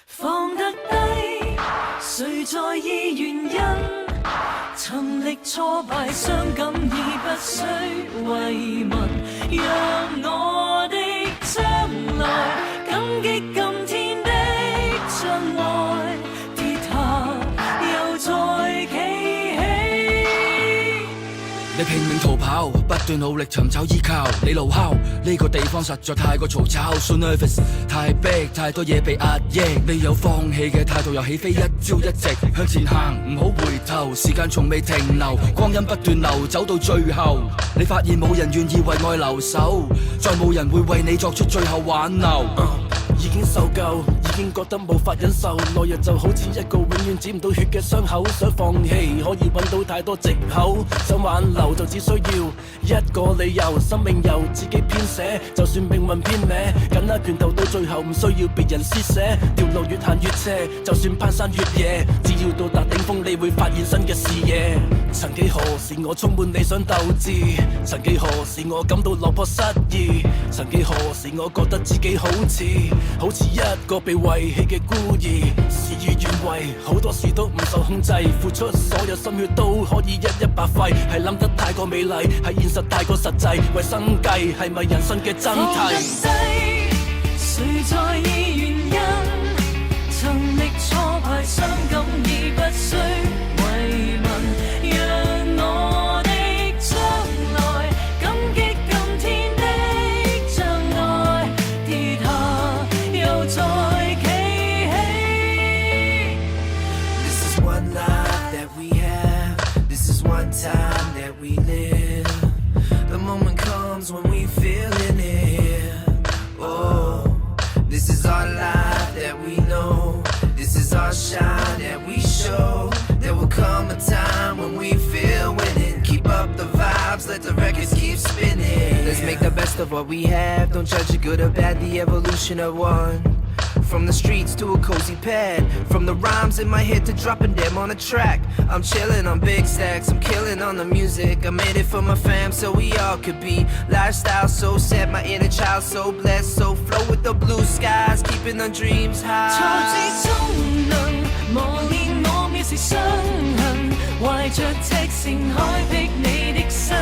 放得低，誰在意原因？尋歷挫敗，傷感已不需慰問，讓我的將來感激今天的障礙，跌下又再企起。你拼命逃跑，不斷努力尋找依靠，你怒敲呢個地方實在太過嘈吵 ，so nervous， 太逼，太多嘢被壓抑。你有放棄嘅態度，又起飛，一朝一夕向前行，唔好回頭，時間從未停留，光陰不斷流，走到最後，你發現冇人願意為愛留守，再冇人會為你作出最後挽留。已經受夠，已經覺得無法忍受，來日就好似一個永遠止唔到血嘅傷口，想放棄可以揾到太多藉口，想挽留就只需要一個理由，生命由自己編寫，就算命運偏歪，緊握拳頭到最後唔需要別人施捨，條路越行越斜，就算攀山越野，只要到達頂峰你會發現新嘅視野。曾幾何時我充滿理想鬥志，曾幾何時我感到落魄失意，曾幾何時我覺得自己好似一個被遺棄嘅孤兒，事與願違，好多事都唔受控制，付出所有心血都可以一白費，係諗得太過美麗，係現實太過實際，為生計係咪人生嘅真諦？放得低，誰在意原因？曾歷挫敗，傷感已不需慰問，讓我的將來感激今天的障礙，跌下又再企起。 This is one life that we have. This is one time that we live. The moment comes when we feeling it. Oh, this is our life that we know. This is our shine that we show. There will come a time when we feel winning. Keep up the vibes, let the records keep spinning. Let's make the best of what we have. Don't judge it good or bad, the evolution of one. From the streets to a cozy pad, from the rhymes in my head to dropping them on a track. I'm chillin' on big stacks, I'm killing on the music. I made it for my fam so we all could be. Lifestyle so set, my inner child so blessed. So flow with the blue skies, keeping the dreams 挫 high. 折中能磨練我藐視傷痕，懷着赤誠開闢你的身。